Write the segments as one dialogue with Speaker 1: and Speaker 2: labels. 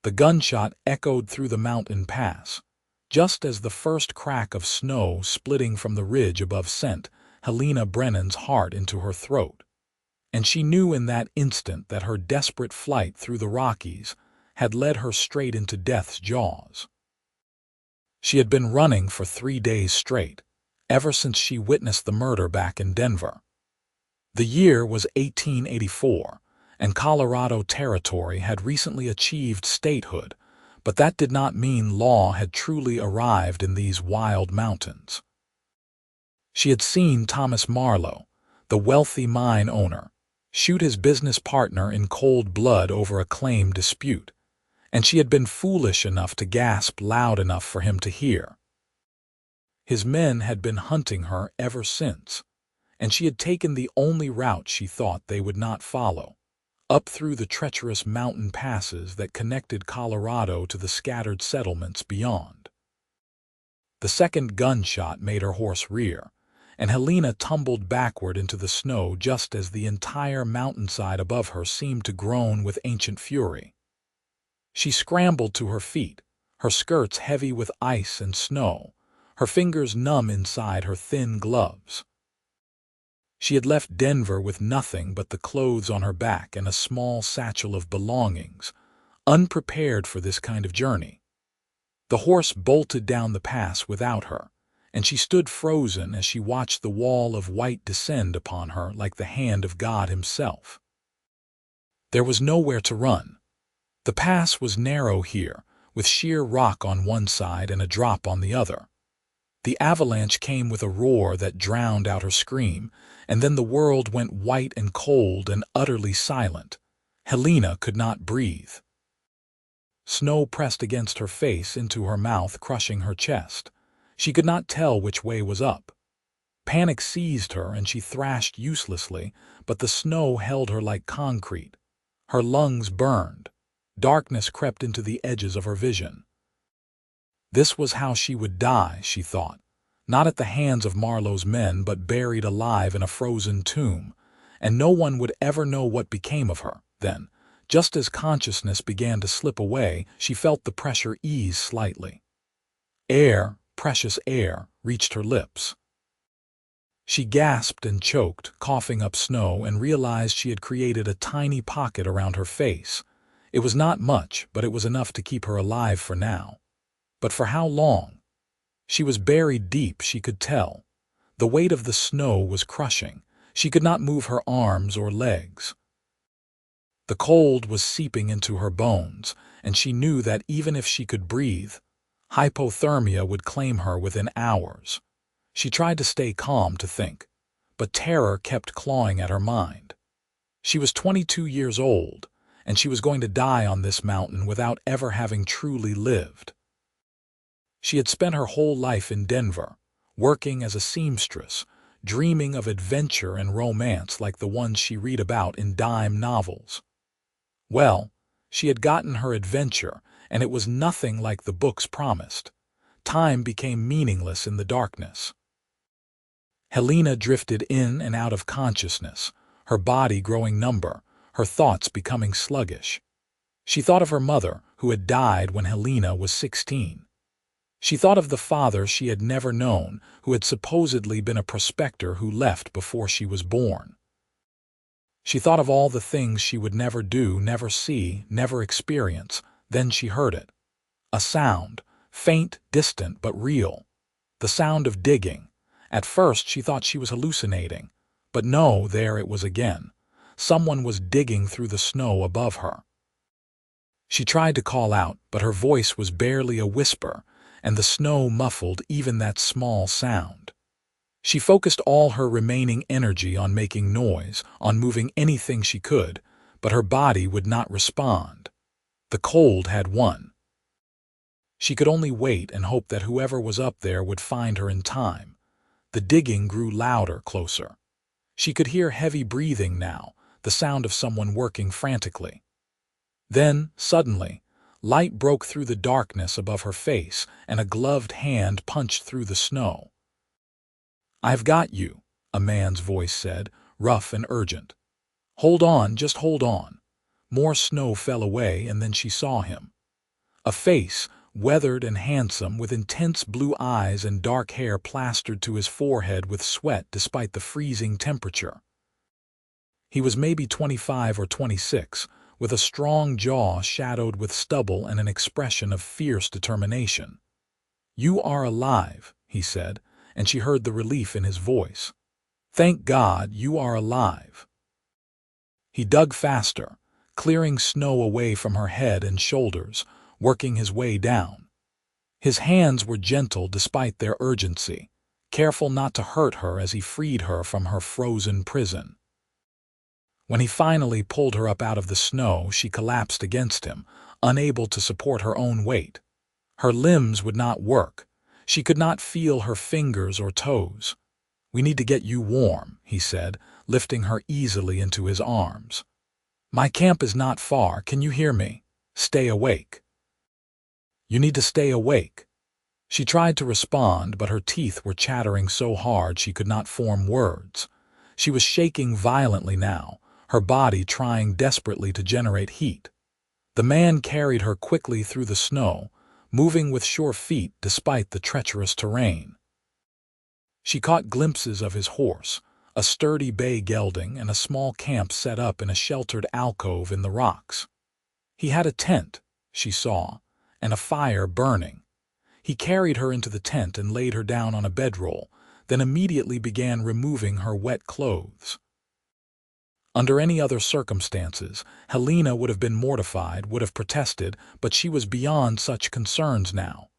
Speaker 1: The gunshot echoed through the mountain pass. Just as the first crack of snow splitting from the ridge above sent Helena Brennan's heart into her throat. And she knew in that instant that her desperate flight through the Rockies had led her straight into death's jaws. She had been running for 3 days straight, ever since she witnessed the murder back in Denver. The year was 1884, and Colorado Territory had recently achieved statehood, but that did not mean law had truly arrived in these wild mountains. She had seen Thomas Marlowe, the wealthy mine owner, shoot his business partner in cold blood over a claim dispute, and she had been foolish enough to gasp loud enough for him to hear. His men had been hunting her ever since, and she had taken the only route she thought they would not follow, up through the treacherous mountain passes that connected Colorado to the scattered settlements beyond. The second gunshot made her horse rear, and Helena tumbled backward into the snow just as the entire mountainside above her seemed to groan with ancient fury. She scrambled to her feet, her skirts heavy with ice and snow, her fingers numb inside her thin gloves. She had left Denver with nothing but the clothes on her back and a small satchel of belongings, unprepared for this kind of journey. The horse bolted down the pass without her, and she stood frozen as she watched the wall of white descend upon her like the hand of God himself. There was nowhere to run. The pass was narrow here, with sheer rock on one side and a drop on the other. The avalanche came with a roar that drowned out her scream, and then the world went white and cold and utterly silent. Helena could not breathe. Snow pressed against her face, into her mouth, crushing her chest. She could not tell which way was up. Panic seized her and she thrashed uselessly, but the snow held her like concrete. Her lungs burned. Darkness crept into the edges of her vision. This was how she would die, she thought, not at the hands of Marlowe's men, but buried alive in a frozen tomb, and no one would ever know what became of her. Then, just as consciousness began to slip away, she felt the pressure ease slightly. Air, precious air, reached her lips. She gasped and choked, coughing up snow, and realized she had created a tiny pocket around her face. It was not much, but it was enough to keep her alive for now. But for how long? She was buried deep, she could tell. The weight of the snow was crushing. She could not move her arms or legs. The cold was seeping into her bones, and she knew that even if she could breathe, hypothermia would claim her within hours. She tried to stay calm, to think, but terror kept clawing at her mind. She was 22 years old, and she was going to die on this mountain without ever having truly lived. She had spent her whole life in Denver, working as a seamstress, dreaming of adventure and romance like the ones she read about in dime novels. Well, she had gotten her adventure, and it was nothing like the books promised. Time became meaningless in the darkness. Helena drifted in and out of consciousness, her body growing number, her thoughts becoming sluggish. She thought of her mother, who had died when Helena was 16. She thought of the father she had never known, who had supposedly been a prospector who left before she was born. She thought of all the things she would never do, never see, never experience. Then she heard it. A sound, faint, distant, but real. The sound of digging. At first she thought she was hallucinating. But no, there it was again. Someone was digging through the snow above her. She tried to call out, but her voice was barely a whisper, and the snow muffled even that small sound. She focused all her remaining energy on making noise, on moving anything she could, but her body would not respond. The cold had won. She could only wait and hope that whoever was up there would find her in time. The digging grew louder, closer. She could hear heavy breathing now, the sound of someone working frantically. Then, suddenly, light broke through the darkness above her face, and a gloved hand punched through the snow. "I've got you," a man's voice said, rough and urgent. "Hold on, just hold on." More snow fell away, and then she saw him. A face, weathered and handsome, with intense blue eyes and dark hair plastered to his forehead with sweat despite the freezing temperature. He was maybe 25 or 26, with a strong jaw shadowed with stubble and an expression of fierce determination. "You are alive," he said, and she heard the relief in his voice. "Thank God you are alive." He dug faster, clearing snow away from her head and shoulders, working his way down. His hands were gentle despite their urgency, careful not to hurt her as he freed her from her frozen prison. When he finally pulled her up out of the snow, she collapsed against him, unable to support her own weight. Her limbs would not work. She could not feel her fingers or toes. "We need to get you warm," he said, lifting her easily into his arms. "My camp is not far. Can you hear me? Stay awake." "You need to stay awake." She tried to respond, but her teeth were chattering so hard she could not form words. She was shaking violently now, her body trying desperately to generate heat. The man carried her quickly through the snow, moving with sure feet despite the treacherous terrain. She caught glimpses of his horse, a sturdy bay gelding, and a small camp set up in a sheltered alcove in the rocks. He had a tent, she saw, and a fire burning. He carried her into the tent and laid her down on a bedroll, then immediately began removing her wet clothes. Under any other circumstances, Helena would have been mortified, would have protested, but she was beyond such concerns now.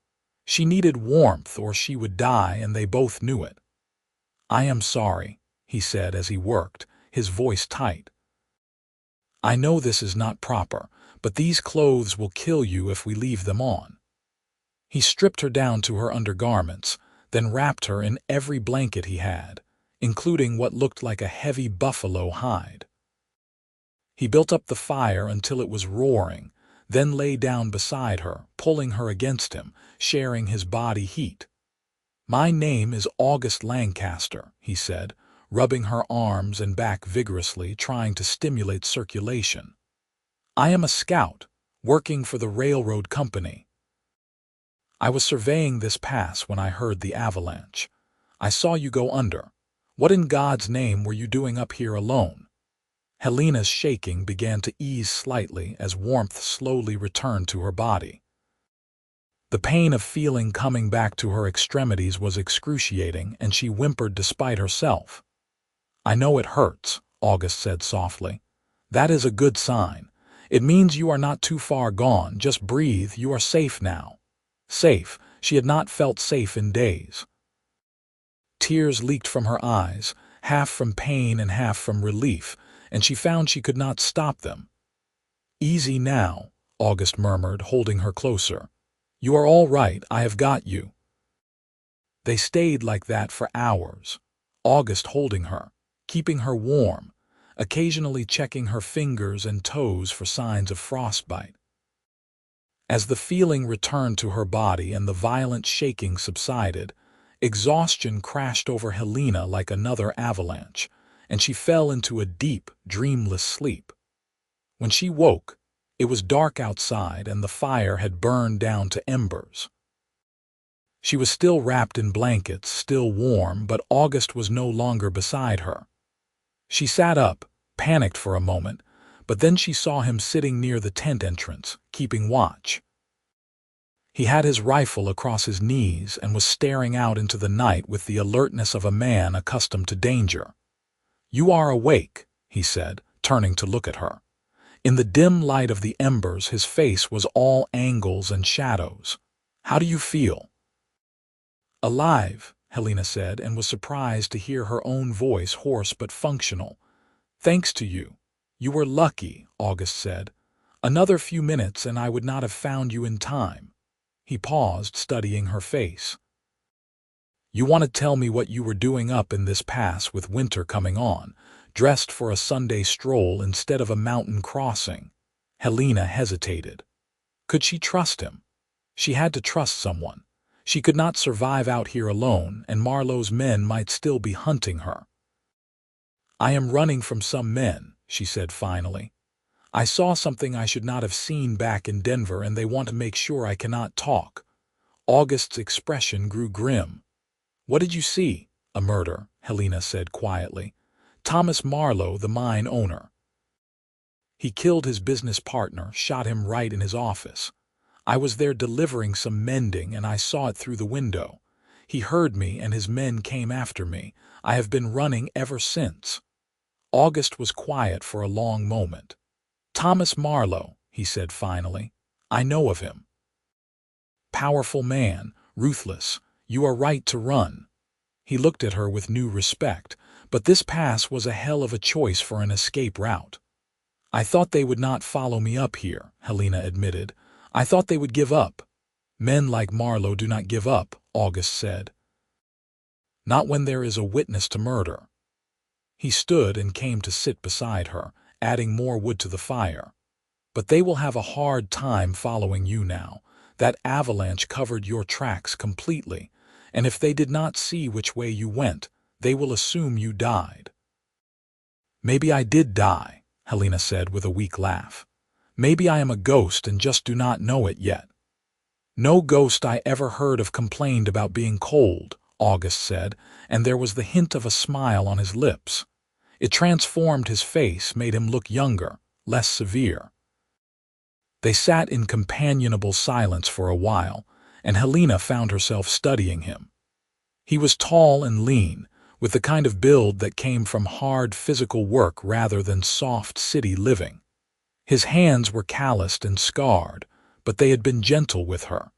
Speaker 1: She needed warmth or she would die, and they both knew it. "I am sorry," he said as he worked, his voice tight. "I know this is not proper, but these clothes will kill you if we leave them on." He stripped her down to her undergarments, then wrapped her in every blanket he had, including what looked like a heavy buffalo hide. He built up the fire until it was roaring, then lay down beside her, pulling her against him, sharing his body heat. "My name is August Lancaster," he said, rubbing her arms and back vigorously, trying to stimulate circulation. "I am a scout, working for the railroad company. I was surveying this pass when I heard the avalanche. I saw you go under. What in God's name were you doing up here alone?" Helena's shaking began to ease slightly as warmth slowly returned to her body. The pain of feeling coming back to her extremities was excruciating, and she whimpered despite herself. "I know it hurts," August said softly. "That is a good sign. It means you are not too far gone. Just breathe. You are safe now." Safe. She had not felt safe in days. Tears leaked from her eyes, half from pain and half from relief, and she found she could not stop them. "Easy now," August murmured, holding her closer. "You are all right. I have got you." They stayed like that for hours, August holding her, keeping her warm, occasionally checking her fingers and toes for signs of frostbite. As the feeling returned to her body and the violent shaking subsided, exhaustion crashed over Helena like another avalanche, and she fell into a deep, dreamless sleep. When she woke, it was dark outside and the fire had burned down to embers. She was still wrapped in blankets, still warm, but August was no longer beside her. She sat up, panicked for a moment, but then she saw him sitting near the tent entrance, keeping watch. He had his rifle across his knees and was staring out into the night with the alertness of a man accustomed to danger. "You are awake," he said, turning to look at her. In the dim light of the embers, his face was all angles and shadows. "How do you feel?" "Alive," Helena said, and was surprised to hear her own voice, hoarse but functional. "Thanks to you. You were lucky," August said. "Another few minutes and I would not have found you in time." He paused, studying her face. "You want to tell me what you were doing up in this pass with winter coming on, dressed for a Sunday stroll instead of a mountain crossing?" Helena hesitated. Could she trust him? She had to trust someone. She could not survive out here alone, and Marlowe's men might still be hunting her. "I am running from some men," she said finally. I saw something I should not have seen back in Denver, and they want to make sure I cannot talk." August's expression grew grim. "What did you see?" "A murder," Helena said quietly. "Thomas Marlowe, the mine owner. He killed his business partner, shot him right in his office. I was there delivering some mending, and I saw it through the window. He heard me, and his men came after me. I have been running ever since." August was quiet for a long moment. "Thomas Marlowe," he said finally. "I know of him. Powerful man, ruthless. You are right to run." He looked at her with new respect, but this pass was a hell of a choice for an escape route. "I thought they would not follow me up here," Helena admitted. "I thought they would give up." "Men like Marlowe do not give up," August said. "Not when there is a witness to murder." He stood and came to sit beside her, adding more wood to the fire. "But they will have a hard time following you now. That avalanche covered your tracks completely, and if they did not see which way you went, they will assume you died." "Maybe I did die," Helena said with a weak laugh. "Maybe I am a ghost and just do not know it yet." "No ghost I ever heard of complained about being cold," August said, and there was the hint of a smile on his lips. It transformed his face, made him look younger, less severe. They sat in companionable silence for a while, and Helena found herself studying him. He was tall and lean, with the kind of build that came from hard physical work rather than soft city living. His hands were calloused and scarred, but they had been gentle with her.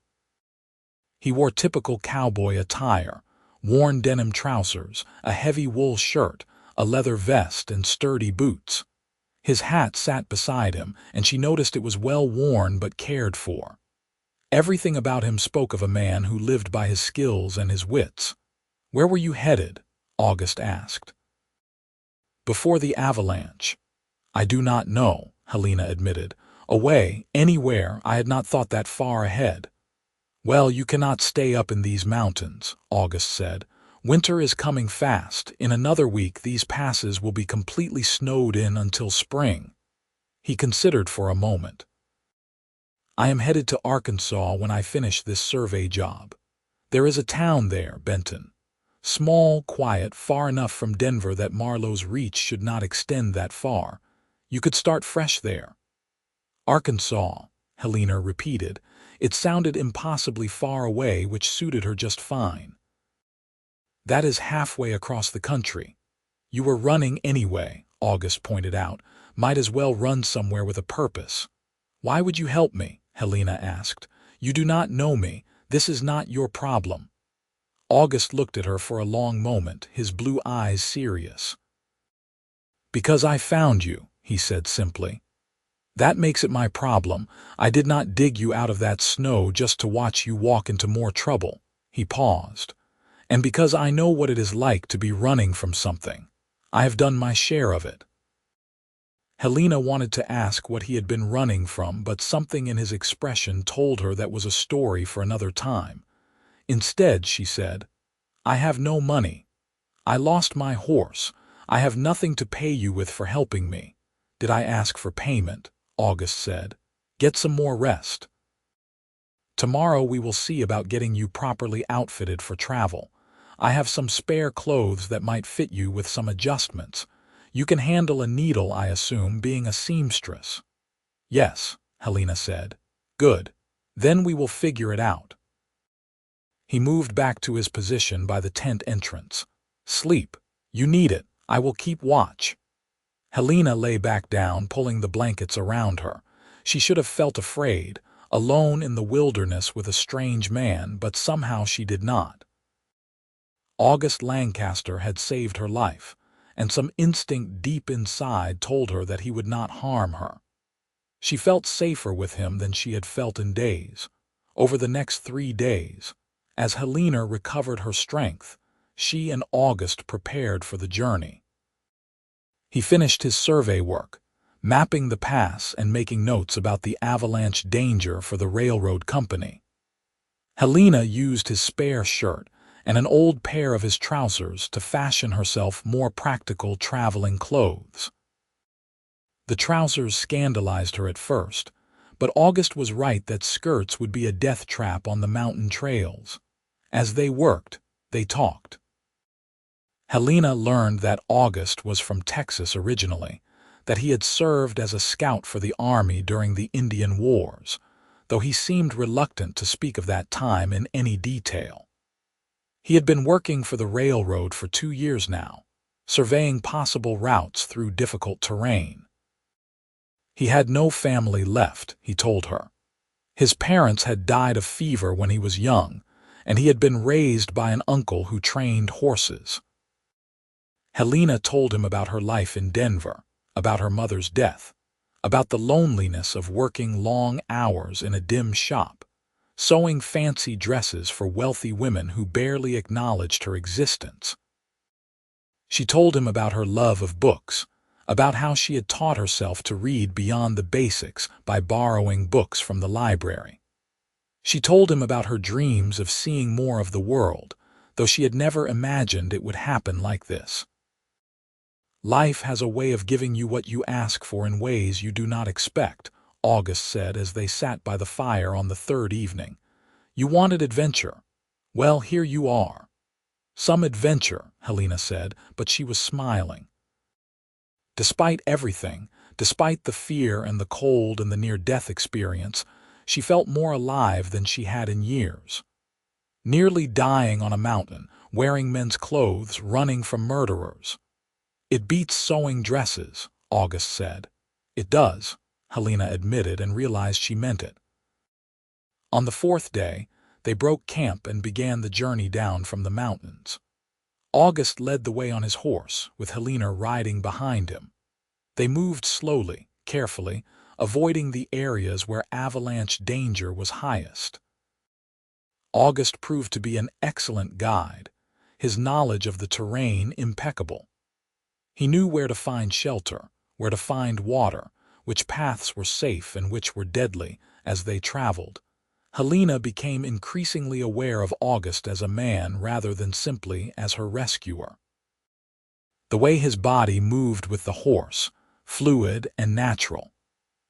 Speaker 1: He wore typical cowboy attire, worn denim trousers, a heavy wool shirt, a leather vest, and sturdy boots. His hat sat beside him, and she noticed it was well worn but cared for. Everything about him spoke of a man who lived by his skills and his wits. "Where were you headed?" August asked. "Before the avalanche." "I do not know," Helena admitted. "Away, anywhere. I had not thought that far ahead." "Well, you cannot stay up in these mountains," August said. "Winter is coming fast. In another week these passes will be completely snowed in until spring." He considered for a moment. "I am headed to Arkansas when I finish this survey job. There is a town there, Benton. Small, quiet, far enough from Denver that Marlowe's reach should not extend that far. You could start fresh there." "Arkansas," Helena repeated. It sounded impossibly far away, which suited her just fine. "That is halfway across the country." "You were running anyway," August pointed out. "Might as well run somewhere with a purpose." "Why would you help me?" Helena asked. "You do not know me. This is not your problem." August looked at her for a long moment, his blue eyes serious. "Because I found you," he said simply. "That makes it my problem. I did not dig you out of that snow just to watch you walk into more trouble." He paused. "And because I know what it is like to be running from something. I have done my share of it." Helena wanted to ask what he had been running from, but something in his expression told her that was a story for another time. Instead, she said, "I have no money. I lost my horse. I have nothing to pay you with for helping me." "Did I ask for payment?" August said. "Get some more rest. Tomorrow we will see about getting you properly outfitted for travel. I have some spare clothes that might fit you with some adjustments. You can handle a needle, I assume, being a seamstress." "Yes," Helena said. "Good. Then we will figure it out." He moved back to his position by the tent entrance. "Sleep. You need it. I will keep watch." Helena lay back down, pulling the blankets around her. She should have felt afraid, alone in the wilderness with a strange man, but somehow she did not. August Lancaster had saved her life, and some instinct deep inside told her that he would not harm her. She felt safer with him than she had felt in days. Over the next 3 days, as Helena recovered her strength, she and August prepared for the journey. He finished his survey work, mapping the pass and making notes about the avalanche danger for the railroad company. Helena used his spare shirt and an old pair of his trousers to fashion herself more practical traveling clothes. The trousers scandalized her at first, but August was right that skirts would be a death trap on the mountain trails. As they worked, they talked. Helena learned that August was from Texas originally, that he had served as a scout for the army during the Indian Wars, though he seemed reluctant to speak of that time in any detail. He had been working for the railroad for 2 years now, surveying possible routes through difficult terrain. He had no family left, he told her. His parents had died of fever when he was young, and he had been raised by an uncle who trained horses. Helena told him about her life in Denver, about her mother's death, about the loneliness of working long hours in a dim shop, sewing fancy dresses for wealthy women who barely acknowledged her existence. She told him about her love of books, about how she had taught herself to read beyond the basics by borrowing books from the library. She told him about her dreams of seeing more of the world, though she had never imagined it would happen like this. "Life has a way of giving you what you ask for in ways you do not expect," August said as they sat by the fire on the third evening. "You wanted adventure. Well, here you are." "Some adventure," Helena said, but she was smiling. Despite everything, despite the fear and the cold and the near-death experience, she felt more alive than she had in years. Nearly dying on a mountain, wearing men's clothes, running from murderers. "It beats sewing dresses," August said. "It does," Helena admitted and realized she meant it. On the fourth day, they broke camp and began the journey down from the mountains. August led the way on his horse, with Helena riding behind him. They moved slowly, carefully, avoiding the areas where avalanche danger was highest. August proved to be an excellent guide, his knowledge of the terrain impeccable. He knew where to find shelter, where to find water, which paths were safe and which were deadly, as they traveled. Helena became increasingly aware of August as a man rather than simply as her rescuer. The way his body moved with the horse, fluid and natural.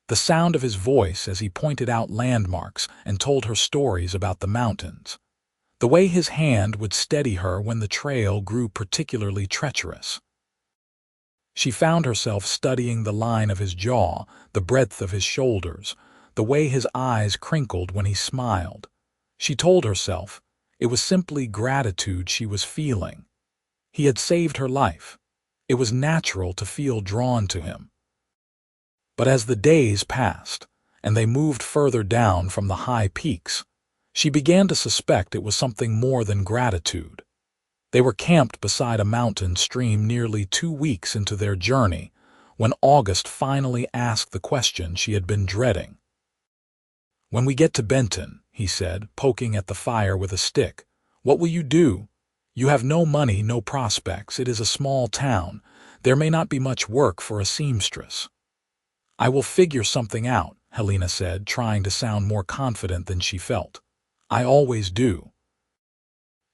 Speaker 1: The sound of his voice as he pointed out landmarks and told her stories about the mountains. The way his hand would steady her when the trail grew particularly treacherous. She found herself studying the line of his jaw, the breadth of his shoulders, the way his eyes crinkled when he smiled. She told herself it was simply gratitude she was feeling. He had saved her life. It was natural to feel drawn to him. But as the days passed, and they moved further down from the high peaks, she began to suspect it was something more than gratitude. They were camped beside a mountain stream nearly 2 weeks into their journey when August finally asked the question she had been dreading. "When we get to Benton," he said, poking at the fire with a stick, "what will you do? You have no money, no prospects. It is a small town. There may not be much work for a seamstress." "I will figure something out," Helena said, trying to sound more confident than she felt. "I always do."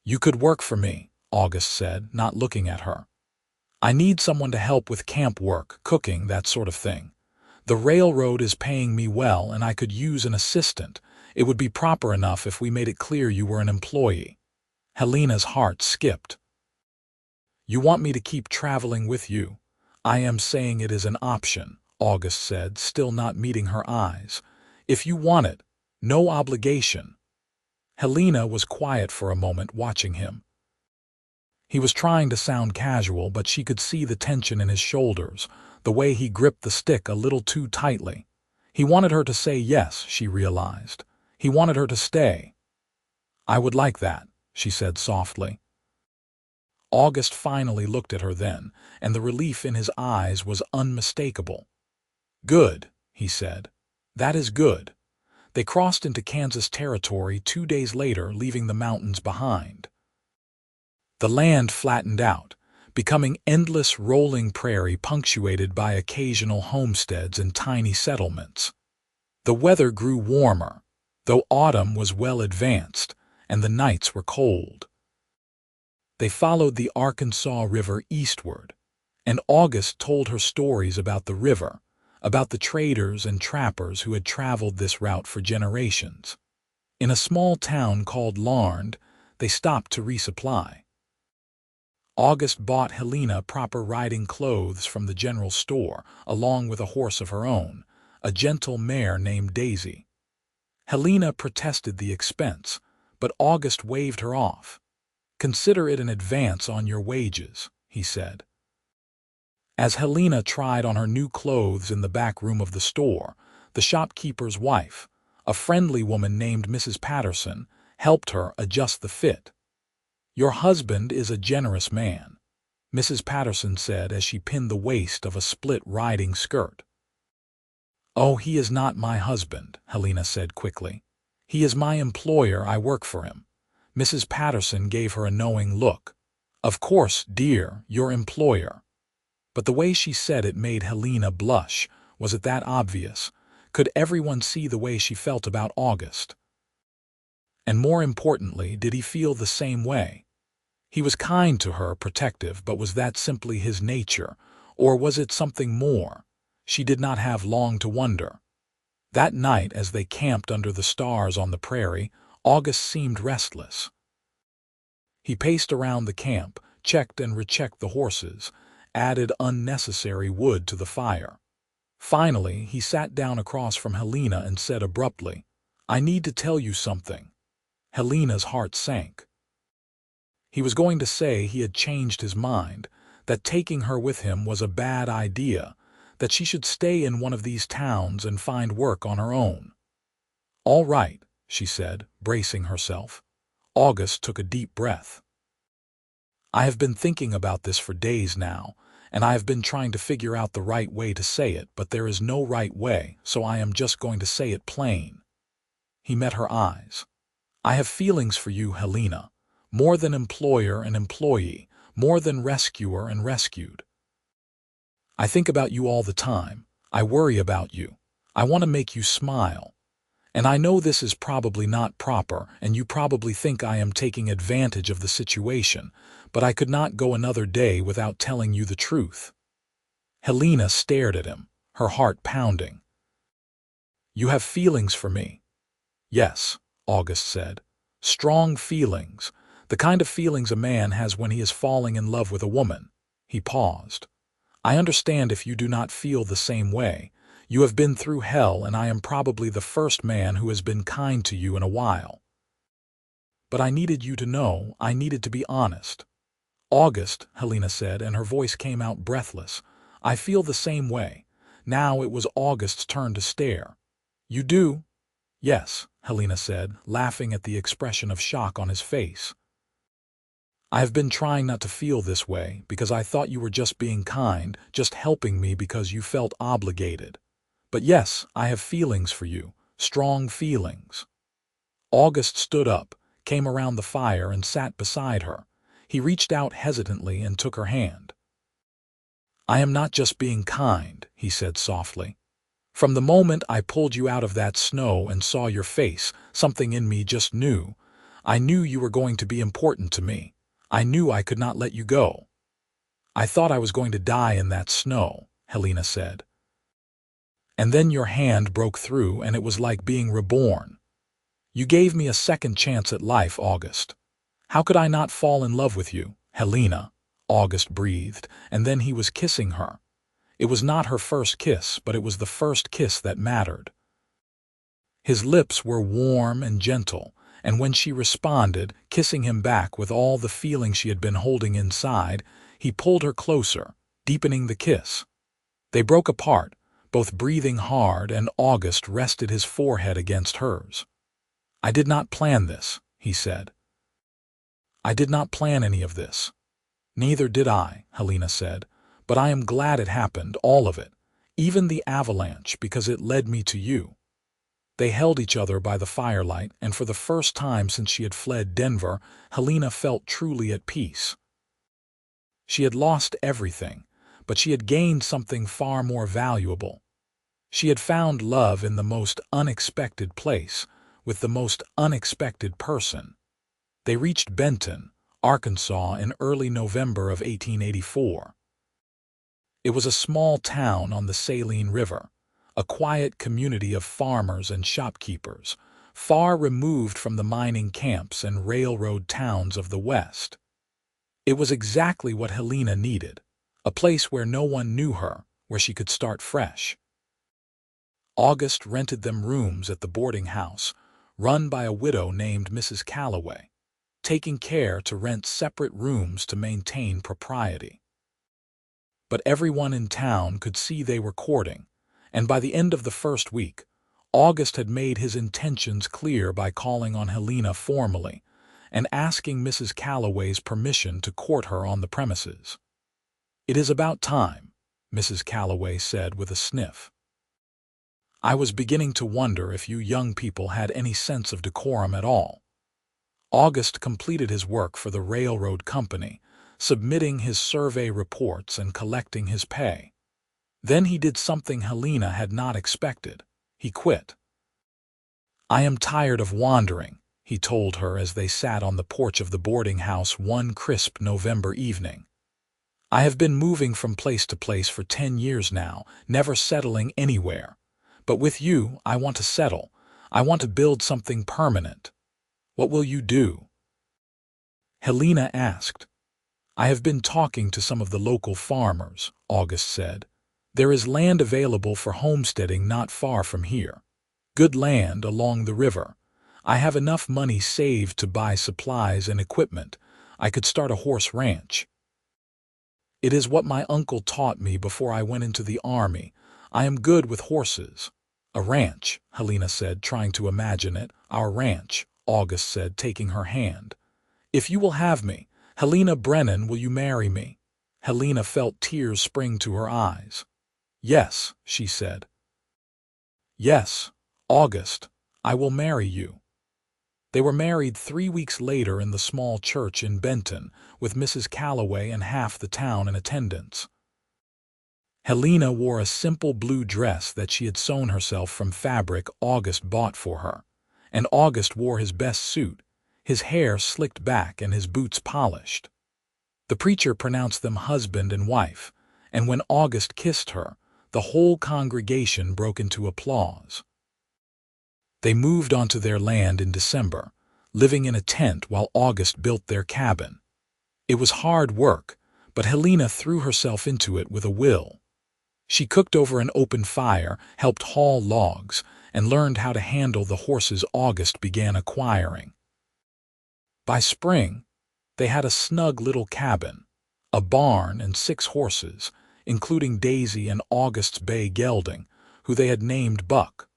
Speaker 1: "You could work for me," August said, not looking at her. "I need someone to help with camp work, cooking, that sort of thing. The railroad is paying me well, and I could use an assistant. It would be proper enough if we made it clear you were an employee." Helena's heart skipped. "You want me to keep traveling with you?" "I am saying it is an option," August said, still not meeting her eyes. "If you want it, no obligation." Helena was quiet for a moment, watching him. He was trying to sound casual, but she could see the tension in his shoulders, the way he gripped the stick a little too tightly. He wanted her to say yes, she realized. He wanted her to stay. "I would like that," she said softly. August finally looked at her then, and the relief in his eyes was unmistakable. "Good," he said. "That is good." They crossed into Kansas territory 2 days later, leaving the mountains behind. The land flattened out, becoming endless rolling prairie punctuated by occasional homesteads and tiny settlements. The weather grew warmer, though autumn was well advanced, and the nights were cold. They followed the Arkansas River eastward, and August told her stories about the river, about the traders and trappers who had traveled this route for generations. In a small town called Larned, they stopped to resupply. August bought Helena proper riding clothes from the general store, along with a horse of her own, a gentle mare named Daisy. Helena protested the expense, but August waved her off. "Consider it an advance on your wages," he said. As Helena tried on her new clothes in the back room of the store, the shopkeeper's wife, a friendly woman named Mrs. Patterson, helped her adjust the fit. "Your husband is a generous man," Mrs. Patterson said as she pinned the waist of a split riding skirt. "Oh, he is not my husband," Helena said quickly. "He is my employer. I work for him." Mrs. Patterson gave her a knowing look. "Of course, dear, your employer." But the way she said it made Helena blush. Was it that obvious? Could everyone see the way she felt about August? And more importantly, did he feel the same way? He was kind to her, protective, but was that simply his nature? Or was it something more? She did not have long to wonder. That night, as they camped under the stars on the prairie, August seemed restless. He paced around the camp, checked and rechecked the horses, added unnecessary wood to the fire. Finally, he sat down across from Helena and said abruptly, "I need to tell you something." Helena's heart sank. He was going to say he had changed his mind, that taking her with him was a bad idea, that she should stay in one of these towns and find work on her own. "All right," she said, bracing herself. August took a deep breath. "I have been thinking about this for days now, and I have been trying to figure out the right way to say it, but there is no right way, so I am just going to say it plain." He met her eyes. "I have feelings for you, Helena, more than employer and employee, more than rescuer and rescued. I think about you all the time. I worry about you. I want to make you smile. And I know this is probably not proper, and you probably think I am taking advantage of the situation, but I could not go another day without telling you the truth." Helena stared at him, her heart pounding. "You have feelings for me?" "Yes," August said. "Strong feelings, the kind of feelings a man has when he is falling in love with a woman." He paused. "I understand if you do not feel the same way. You have been through hell, and I am probably the first man who has been kind to you in a while. But I needed you to know, I needed to be honest." "August," Helena said, and her voice came out breathless, "I feel the same way." Now it was August's turn to stare. "You do?" "Yes," Helena said, laughing at the expression of shock on his face. "I have been trying not to feel this way, because I thought you were just being kind, just helping me because you felt obligated. But yes, I have feelings for you, strong feelings." August stood up, came around the fire and sat beside her. He reached out hesitantly and took her hand. "I am not just being kind," he said softly. "From the moment I pulled you out of that snow and saw your face, something in me just knew. I knew you were going to be important to me. I knew I could not let you go." "I thought I was going to die in that snow," Helena said. "And then your hand broke through, and it was like being reborn. You gave me a second chance at life, August. How could I not fall in love with you, Helena?" August breathed, and then he was kissing her. It was not her first kiss, but it was the first kiss that mattered. His lips were warm and gentle, and when she responded, kissing him back with all the feeling she had been holding inside, he pulled her closer, deepening the kiss. They broke apart, both breathing hard, and August rested his forehead against hers. "I did not plan this," he said. "I did not plan any of this." "Neither did I," Helena said, "but I am glad it happened, all of it, even the avalanche, because it led me to you." They held each other by the firelight, and for the first time since she had fled Denver, Helena felt truly at peace. She had lost everything, but she had gained something far more valuable. She had found love in the most unexpected place, with the most unexpected person. They reached Benton, Arkansas, in early November of 1884. It was a small town on the Saline River, a quiet community of farmers and shopkeepers, far removed from the mining camps and railroad towns of the West. It was exactly what Helena needed, a place where no one knew her, where she could start fresh. August rented them rooms at the boarding house, run by a widow named Mrs. Calloway, taking care to rent separate rooms to maintain propriety. But everyone in town could see they were courting, and by the end of the first week, August had made his intentions clear by calling on Helena formally and asking Mrs. Calloway's permission to court her on the premises. "It is about time," Mrs. Calloway said with a sniff. "I was beginning to wonder if you young people had any sense of decorum at all." August completed his work for the railroad company, submitting his survey reports and collecting his pay. Then he did something Helena had not expected. He quit. "I am tired of wandering," he told her as they sat on the porch of the boarding house one crisp November evening. "I have been moving from place to place for 10 years now, never settling anywhere. But with you, I want to settle. I want to build something permanent. What will you do?" Helena asked. "I have been talking to some of the local farmers," August said. "There is land available for homesteading not far from here. Good land along the river. I have enough money saved to buy supplies and equipment. I could start a horse ranch." "It is what my uncle taught me before I went into the army. I am good with horses." "A ranch," Helena said, trying to imagine it. "Our ranch," August said, taking her hand. "If you will have me, Helena Brennan, will you marry me?" Helena felt tears spring to her eyes. "Yes," she said. "Yes, August, I will marry you." They were married 3 weeks later in the small church in Benton, with Mrs. Calloway and half the town in attendance. Helena wore a simple blue dress that she had sewn herself from fabric August bought for her, and August wore his best suit, his hair slicked back and his boots polished. The preacher pronounced them husband and wife, and when August kissed her, the whole congregation broke into applause. They moved onto their land in December, living in a tent while August built their cabin. It was hard work, but Helena threw herself into it with a will. She cooked over an open fire, helped haul logs, and learned how to handle the horses August began acquiring. By spring, they had a snug little cabin, a barn and 6 horses, including Daisy and August's bay gelding, who they had named Buck.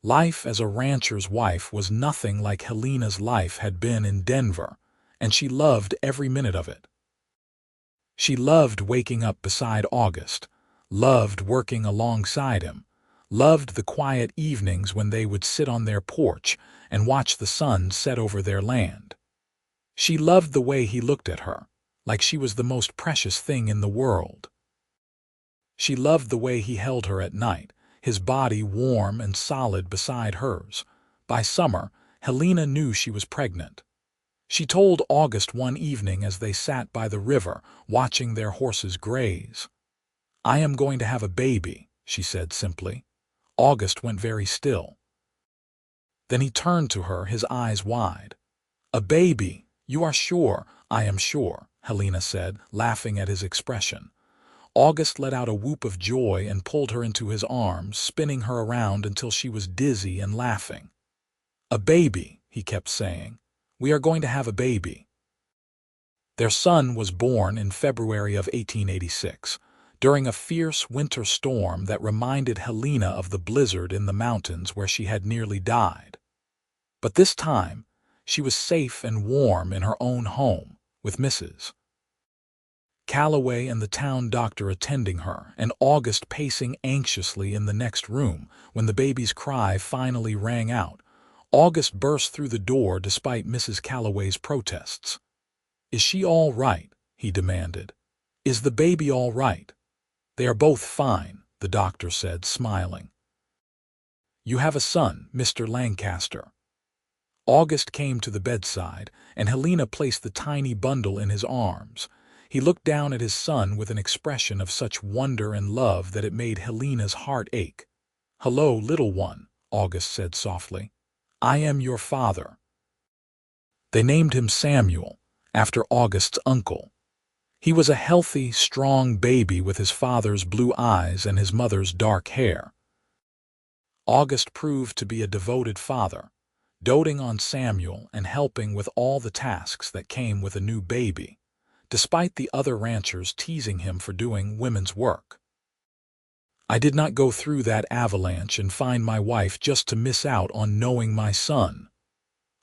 Speaker 1: Life as a rancher's wife was nothing like Helena's life had been in Denver, and she loved every minute of it. She loved waking up beside August, loved working alongside him, loved the quiet evenings when they would sit on their porch and watch the sun set over their land. She loved the way he looked at her, like she was the most precious thing in the world. She loved the way he held her at night, his body warm and solid beside hers. By summer, Helena knew she was pregnant. She told August one evening as they sat by the river, watching their horses graze. "I am going to have a baby," she said simply. August went very still. Then he turned to her, his eyes wide. "A baby? You are sure?" "I am sure," Helena said, laughing at his expression. August let out a whoop of joy and pulled her into his arms, spinning her around until she was dizzy and laughing. "A baby," he kept saying. "We are going to have a baby." Their son was born in February of 1886, during a fierce winter storm that reminded Helena of the blizzard in the mountains where she had nearly died. But this time, she was safe and warm in her own home, with Mrs. Calloway and the town doctor attending her, and August pacing anxiously in the next room when the baby's cry finally rang out. August burst through the door despite Mrs. Calloway's protests. "Is she all right?" he demanded. "Is the baby all right?" "They are both fine," the doctor said, smiling. "You have a son, Mr. Lancaster." August came to the bedside, and Helena placed the tiny bundle in his arms. He looked down at his son with an expression of such wonder and love that it made Helena's heart ache. "Hello, little one," August said softly. "I am your father." They named him Samuel, after August's uncle. He was a healthy, strong baby with his father's blue eyes and his mother's dark hair. August proved to be a devoted father, doting on Samuel and helping with all the tasks that came with a new baby, despite the other ranchers teasing him for doing women's work. "I did not go through that avalanche and find my wife just to miss out on knowing my son,"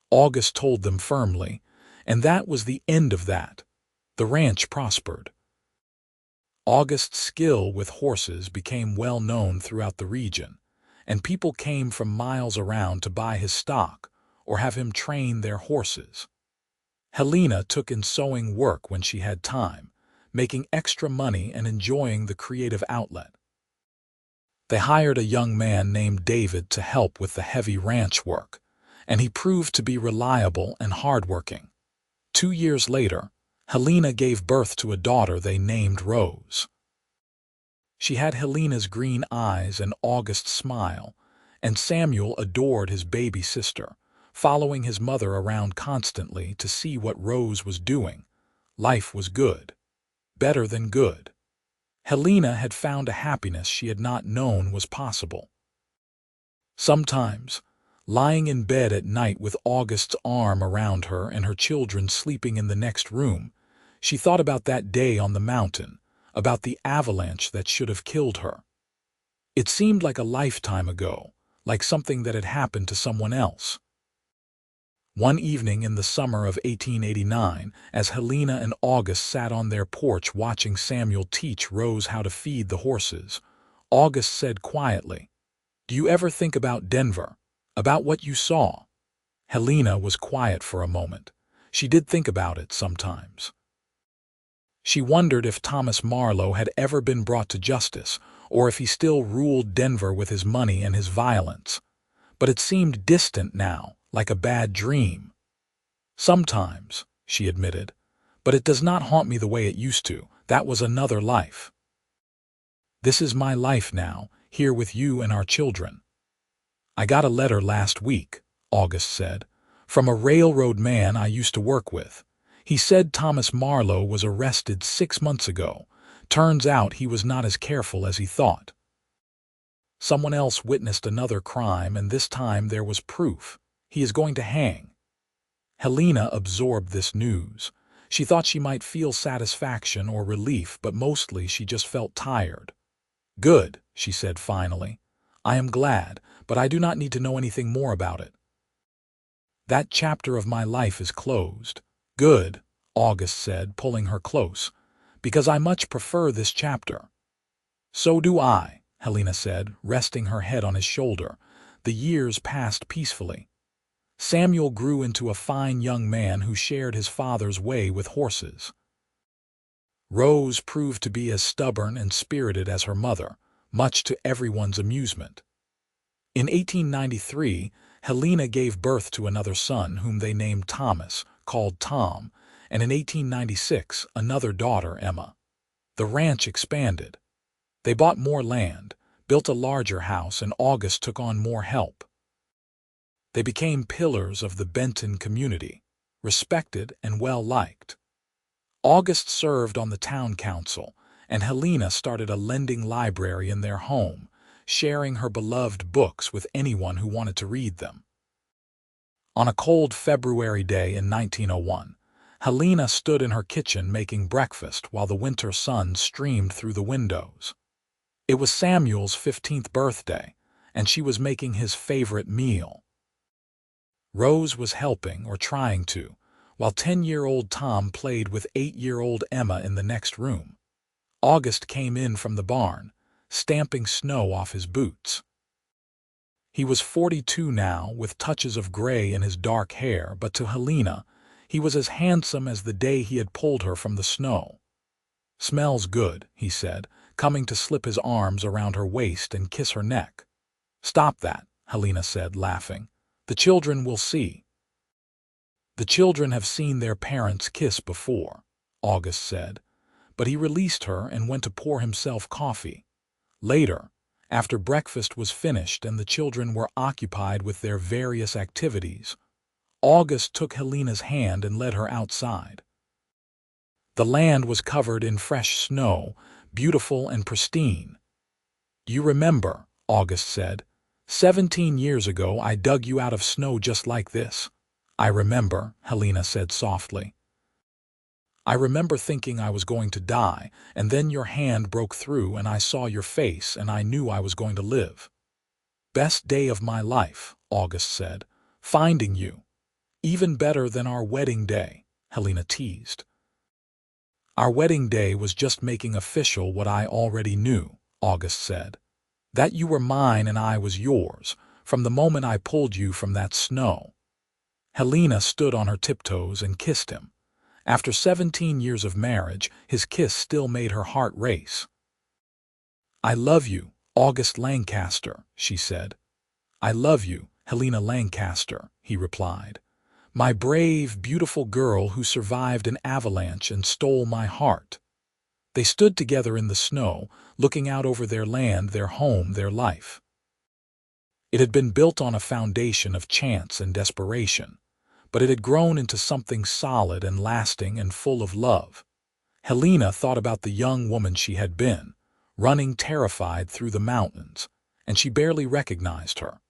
Speaker 1: August told them firmly, and that was the end of that. The ranch prospered. August's skill with horses became well known throughout the region, and people came from miles around to buy his stock or have him train their horses. Helena took in sewing work when she had time, making extra money and enjoying the creative outlet. They hired a young man named David to help with the heavy ranch work, and he proved to be reliable and hardworking. 2 years later, Helena gave birth to a daughter they named Rose. She had Helena's green eyes and August's smile, and Samuel adored his baby sister, following his mother around constantly to see what Rose was doing. Life was good. Better than good. Helena had found a happiness she had not known was possible. Sometimes, lying in bed at night with August's arm around her and her children sleeping in the next room, she thought about that day on the mountain, about the avalanche that should have killed her. It seemed like a lifetime ago, like something that had happened to someone else. One evening in the summer of 1889, as Helena and August sat on their porch watching Samuel teach Rose how to feed the horses, August said quietly, "Do you ever think about Denver, about what you saw?" Helena was quiet for a moment. She did think about it sometimes. She wondered if Thomas Marlowe had ever been brought to justice, or if he still ruled Denver with his money and his violence. But it seemed distant now, like a bad dream. "Sometimes," she admitted, "but it does not haunt me the way it used to. That was another life. This is my life now, here with you and our children." "I got a letter last week," August said, "from a railroad man I used to work with. He said Thomas Marlowe was arrested 6 months ago. Turns out he was not as careful as he thought. Someone else witnessed another crime, and this time there was proof. He is going to hang." Helena absorbed this news. She thought she might feel satisfaction or relief, but mostly she just felt tired. "Good," she said finally. "I am glad, but I do not need to know anything more about it. That chapter of my life is closed." "Good," August said, pulling her close, "because I much prefer this chapter." "So do I," Helena said, resting her head on his shoulder. The years passed peacefully. Samuel grew into a fine young man who shared his father's way with horses. Rose proved to be as stubborn and spirited as her mother, much to everyone's amusement. In 1893, Helena gave birth to another son whom they named Thomas, called Tom, and in 1896 another daughter, Emma. The ranch expanded. They bought more land, built a larger house, and August took on more help. They became pillars of the Benton community, respected and well-liked. August served on the town council, and Helena started a lending library in their home, sharing her beloved books with anyone who wanted to read them. On a cold February day in 1901, Helena stood in her kitchen making breakfast while the winter sun streamed through the windows. It was Samuel's 15th birthday, and she was making his favorite meal. Rose was helping, or trying to, while 10-year-old Tom played with 8-year-old Emma in the next room. August came in from the barn, stamping snow off his boots. He was 42 now, with touches of gray in his dark hair, but to Helena, he was as handsome as the day he had pulled her from the snow. "Smells good," he said, coming to slip his arms around her waist and kiss her neck. "Stop that," Helena said, laughing. "The children will see." "The children have seen their parents kiss before," August said, but he released her and went to pour himself coffee. Later, After breakfast was finished and the children were occupied with their various activities, August took Helena's hand and led her outside. The land was covered in fresh snow, beautiful and pristine. "You remember," August said, 17 years ago I dug you out of snow just like this." "I remember," Helena said softly. "I remember thinking I was going to die, and then your hand broke through and I saw your face and I knew I was going to live." "Best day of my life," August said, "finding you. Even better than our wedding day," Helena teased. "Our wedding day was just making official what I already knew," August said. "That you were mine and I was yours, from the moment I pulled you from that snow." Helena stood on her tiptoes and kissed him. After 17 years of marriage, his kiss still made her heart race. "I love you, August Lancaster," she said. "I love you, Helena Lancaster," he replied. "My brave, beautiful girl who survived an avalanche and stole my heart." They stood together in the snow, looking out over their land, their home, their life. It had been built on a foundation of chance and desperation, but it had grown into something solid and lasting and full of love. Helena thought about the young woman she had been, running terrified through the mountains, and she barely recognized her.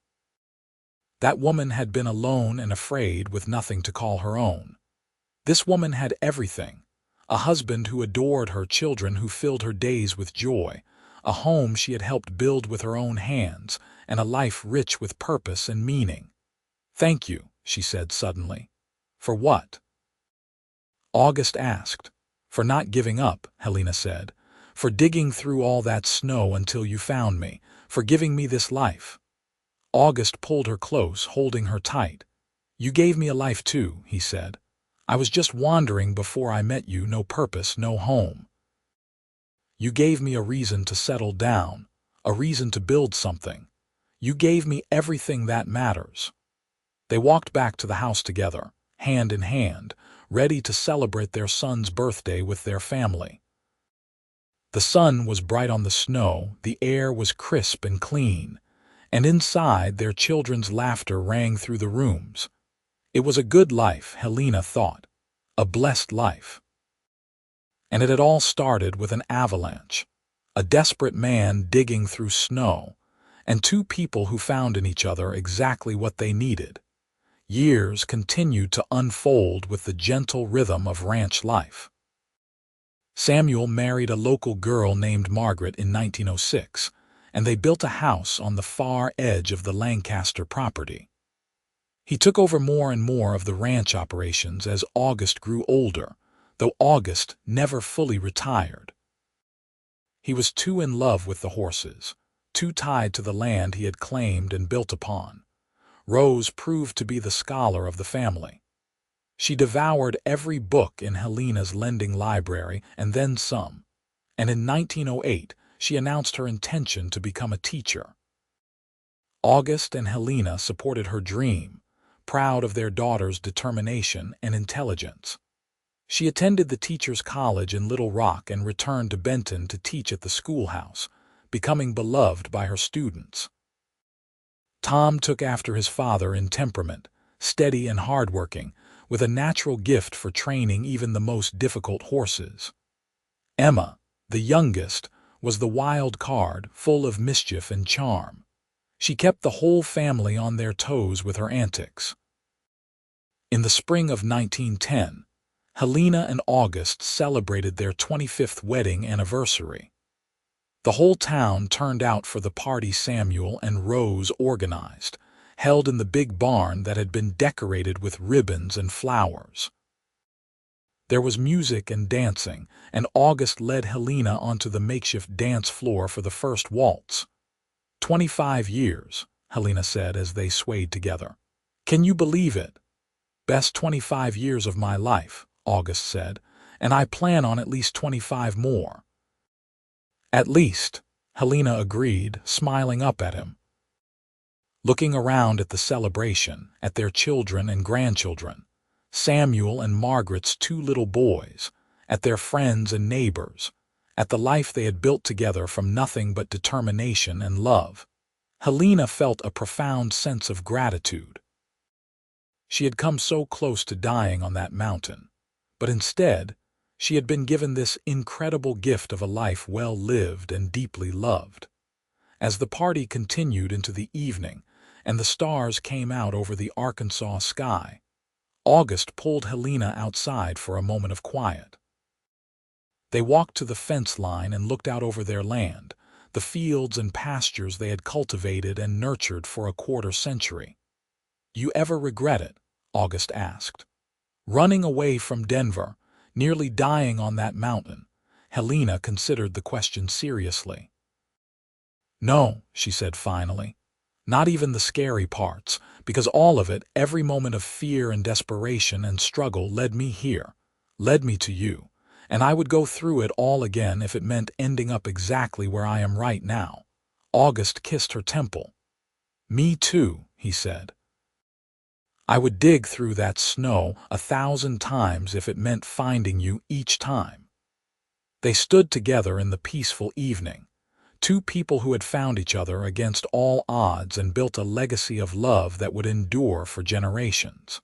Speaker 1: That woman had been alone and afraid with nothing to call her own. This woman had everything: a husband who adored her, children who filled her days with joy, a home she had helped build with her own hands, and a life rich with purpose and meaning. "Thank you," she said suddenly. "For what?" August asked. "For not giving up," Helena said. "For digging through all that snow until you found me. For giving me this life." August pulled her close, holding her tight. "You gave me a life too," he said. "I was just wandering before I met you, no purpose, no home. You gave me a reason to settle down, a reason to build something. You gave me everything that matters." They walked back to the house together, hand in hand, ready to celebrate their son's birthday with their family. The sun was bright on the snow, the air was crisp and clean, and inside their children's laughter rang through the rooms. It was a good life, Helena thought, a blessed life. And it had all started with an avalanche, a desperate man digging through snow, and two people who found in each other exactly what they needed. Years continued to unfold with the gentle rhythm of ranch life. Samuel married a local girl named Margaret in 1906, and they built a house on the far edge of the Lancaster property. He took over more and more of the ranch operations as August grew older, though August never fully retired. He was too in love with the horses, too tied to the land he had claimed and built upon. Rose proved to be the scholar of the family. She devoured every book in Helena's lending library and then some, and in 1908 she announced her intention to become a teacher. August and Helena supported her dream, proud of their daughter's determination and intelligence. She attended the Teachers' College in Little Rock and returned to Benton to teach at the schoolhouse, becoming beloved by her students. Tom took after his father in temperament, steady and hardworking, with a natural gift for training even the most difficult horses. Emma, the youngest, was the wild card, full of mischief and charm. She kept the whole family on their toes with her antics. In the spring of 1910, Helena and August celebrated their 25th wedding anniversary. The whole town turned out for the party Samuel and Rose organized, held in the big barn that had been decorated with ribbons and flowers. There was music and dancing, and August led Helena onto the makeshift dance floor for the first waltz. 25 years, Helena said as they swayed together. "Can you believe it?" "Best 25 years of my life," August said, "and I plan on at least 25 more." "At least," Helena agreed, smiling up at him. Looking around at the celebration, at their children and grandchildren, Samuel and Margaret's two little boys, at their friends and neighbors, at the life they had built together from nothing but determination and love. Helena felt a profound sense of gratitude. She had come so close to dying on that mountain, but instead, she had been given this incredible gift of a life well lived and deeply loved. As the party continued into the evening and the stars came out over the Arkansas sky, August pulled Helena outside for a moment of quiet. They walked to the fence line and looked out over their land, the fields and pastures they had cultivated and nurtured for a quarter-century. "You ever regret it?" August asked. "Running away from Denver, nearly dying on that mountain?" Helena considered the question seriously. "No," she said finally. "Not even the scary parts, because all of it, every moment of fear and desperation and struggle led me here, led me to you, and I would go through it all again if it meant ending up exactly where I am right now." August kissed her temple. "Me too," he said. "I would dig through that snow 1,000 times if it meant finding you each time." They stood together in the peaceful evening, two people who had found each other against all odds and built a legacy of love that would endure for generations.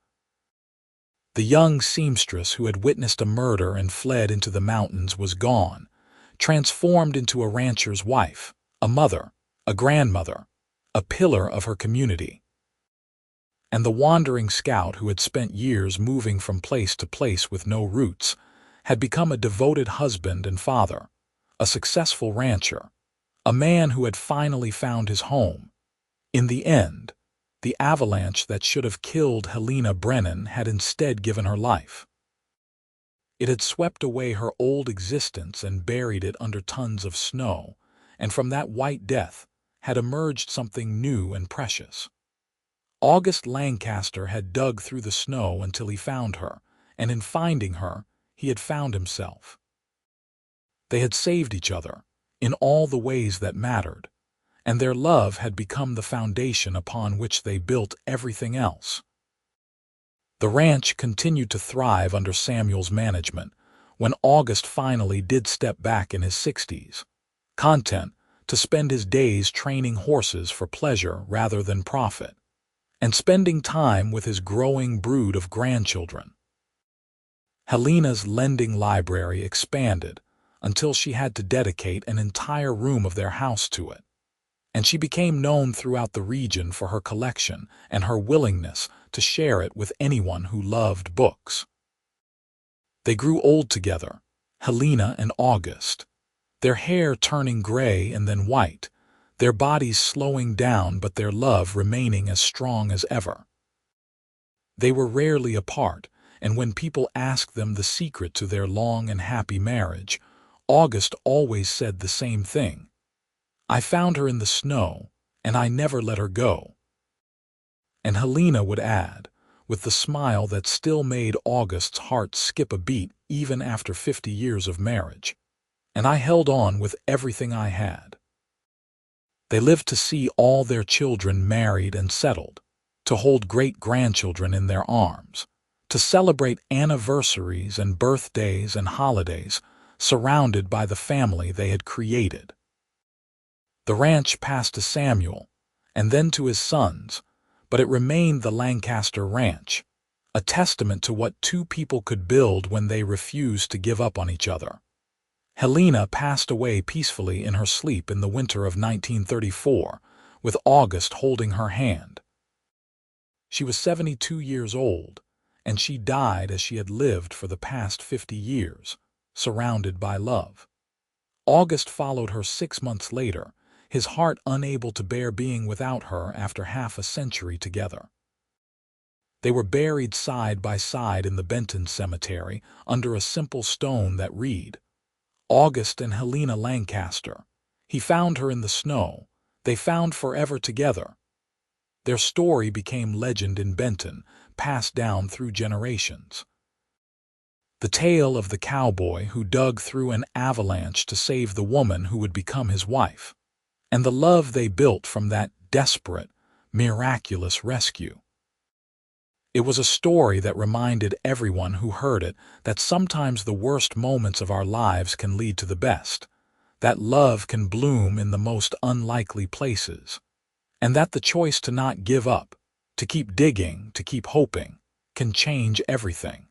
Speaker 1: The young seamstress who had witnessed a murder and fled into the mountains was gone, transformed into a rancher's wife, a mother, a grandmother, a pillar of her community. And the wandering scout who had spent years moving from place to place with no roots had become a devoted husband and father, a successful rancher, a man who had finally found his home. In the end, the avalanche that should have killed Helena Brennan had instead given her life. It had swept away her old existence and buried it under tons of snow, and from that white death had emerged something new and precious. August Lancaster had dug through the snow until he found her, and in finding her, he had found himself. They had saved each other, in all the ways that mattered, and their love had become the foundation upon which they built everything else. The ranch continued to thrive under Samuel's management when August finally did step back in his 60s, content to spend his days training horses for pleasure rather than profit, and spending time with his growing brood of grandchildren. Helena's lending library expanded until she had to dedicate an entire room of their house to it, and she became known throughout the region for her collection and her willingness to share it with anyone who loved books. They grew old together, Helena and August, their hair turning gray and then white, their bodies slowing down but their love remaining as strong as ever. They were rarely apart, and when people asked them the secret to their long and happy marriage, August always said the same thing: "I found her in the snow, and I never let her go." And Helena would add, with the smile that still made August's heart skip a beat even after 50 years of marriage, "And I held on with everything I had." They lived to see all their children married and settled, to hold great-grandchildren in their arms, to celebrate anniversaries and birthdays and holidays surrounded by the family they had created. The ranch passed to Samuel, and then to his sons, but it remained the Lancaster Ranch, a testament to what two people could build when they refused to give up on each other. Helena passed away peacefully in her sleep in the winter of 1934, with August holding her hand. She was 72 years old, and she died as she had lived for the past 50 years, surrounded by love. August followed her 6 months later, his heart unable to bear being without her after half a century together. They were buried side by side in the Benton Cemetery under a simple stone that read, "August and Helena Lancaster. He found her in the snow. They found forever together." Their story became legend in Benton, passed down through generations. The tale of the cowboy who dug through an avalanche to save the woman who would become his wife, and the love they built from that desperate, miraculous rescue. It was a story that reminded everyone who heard it that sometimes the worst moments of our lives can lead to the best, that love can bloom in the most unlikely places, and that the choice to not give up, to keep digging, to keep hoping, can change everything.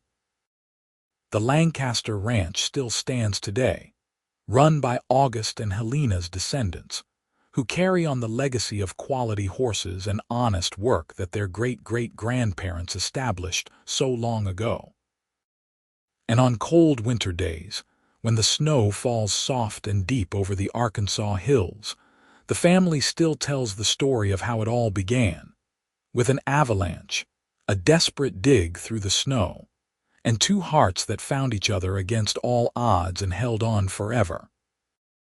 Speaker 1: The Lancaster Ranch still stands today, run by August and Helena's descendants, who carry on the legacy of quality horses and honest work that their great-great-grandparents established so long ago. And on cold winter days, when the snow falls soft and deep over the Arkansas hills, the family still tells the story of how it all began, with an avalanche, a desperate dig through the snow, and two hearts that found each other against all odds and held on forever.